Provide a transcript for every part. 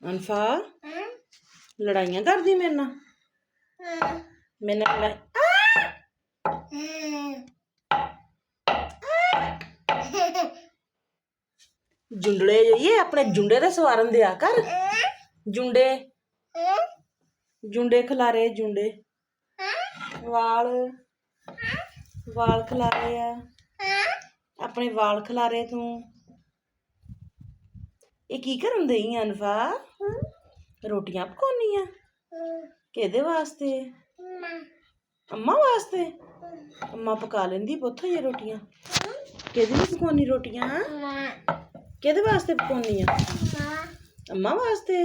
अनफा लड़ाइयां कर दी मेरे ना मैंने लड़ाई जुंडे जाइए अपने जुंडे ते सवारन दिया कर जुंडे जुंडे खिलारे जुंडे वाल वाल खिलारे अपने वाल खिलारे तू ये की करन दई अनफा रोटियां पकाउनी आ किहदे वास्ते अम्मा वास्ते अम्मा पका लेंदी पुत्त ये रोटियां किहदे लिए पकाउनी रोटियां किहदे वास्ते पकाउनी आ अम्मा वास्ते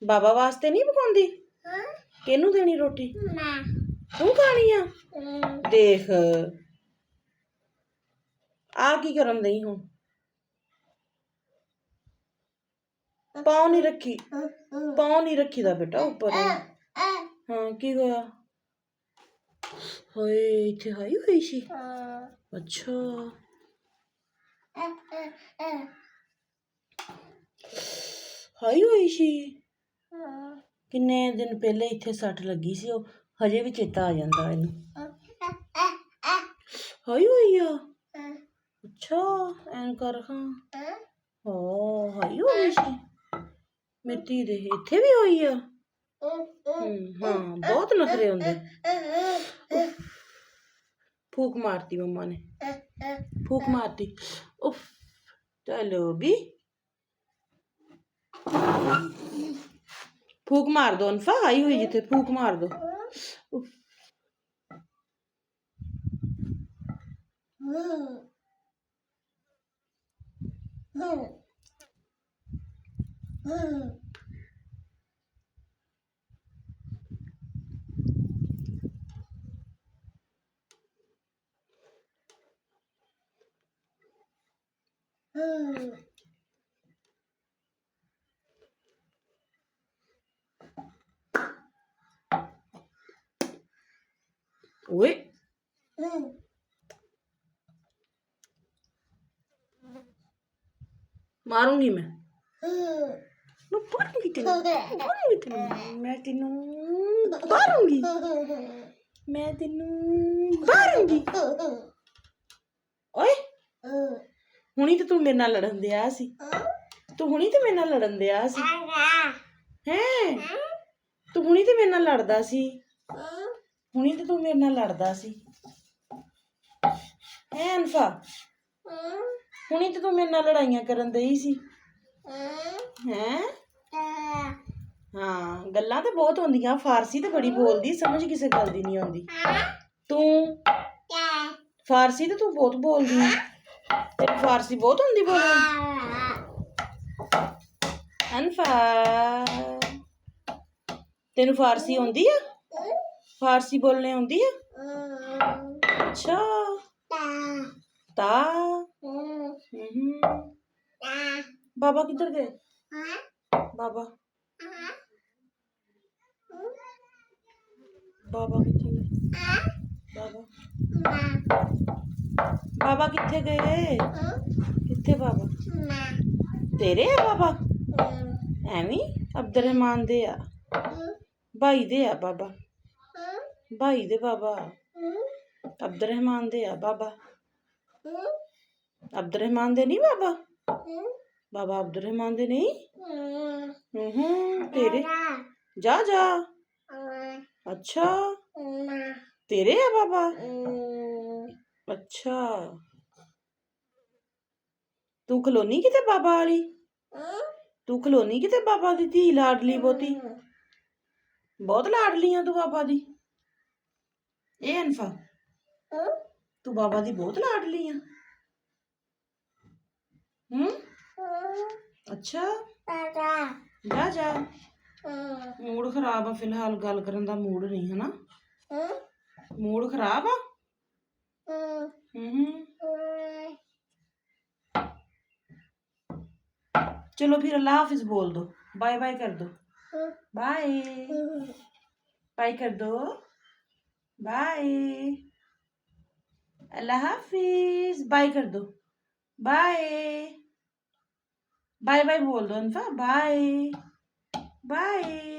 बाबा वास्ते नहीं पकाउंदी किहनू देनी रोटी तू खानी आ देख आ की करन दई हुण पाँव नहीं रखी दा बेटा ऊपर हाँ की होया हाय इत्थे हाई हुई सी अच्छा हाई हुई सी किन्ने दिन पहले इत्थे सट लगी सी ओ हजे भी चेता आ जांदा इनू हाई हुई आ अच्छा ऐन कर खां हो हाई हो गई सी मेरी धी दे इत्थे भी होई आ हाँ बहुत नखरे होंदे फूक मारती मम्मा ने फूक मारती उफ चलो भी फूक मार दो अनफा आई हुई जिथे फूक मार दो उफ ओए मारूंगी मैं मारूंगी तेनू मैं तेनू मारूंगी मैं तेनू मारूंगी ओए हुणी तो तू मेरे नाल लड़न दिया सी तू हुणी तो मेरे नाल लड़न दिया सी हैं तू हुणी तो मेरे नाल लड़दा सी हुणी तो तू मेरे नाल लड़दा सी हैं अनफा हुणी तो तू मेरे नाल लड़ाइयां करन दई सी हैं हाँ गल्लां ते बहुत होंदियां फारसी ते बड़ी बोलदी समझ किसे गल दी नहीं आउंदी तू फारसी ते तू बहुत बोलदी है तेरी फारसी बहुत होंदी बोलनी अनफा तेनू फारसी आउंदी है फारसी बोलने आउंदी है अच्छा ता बाबा किधर गए बाबा बाबा किथे गए बाबा किथे गए किथे बाबा तेरे है बाबा एवी अब्दुलरहमान दे आ भाई दे आ बाबा भाई दे बाबा अब्दुलरहमान दे आ बाबा अब्दुलरहमान दे नहीं बाबा बाबा अब्दुलरहमान दे नहीं तेरे जा जा अच्छा तेरे है बाबा अच्छा तू खलोनी किते बाबा वाली तू खलोनी किते बाबा दी धी लाडली बहुती बहुत लाडली है तू बाबा दी ए अनफा तू बाबा दी बहुत लाडली है अच्छा जा जा मूड खराब आ फिलहाल गल करन दा मूड नहीं है ना मूड खराब आ चलो फिर अल्लाह हाफिज बोल दो बाय बाय कर दो बाय बाय कर दो बाय अल्लाह हाफिज बाय कर दो बाय ਬਾਏ ਬਾਏ ਬੋਲ ਦੋ ਅਨਫਾ, ਬਾਏ ਬਾਏ।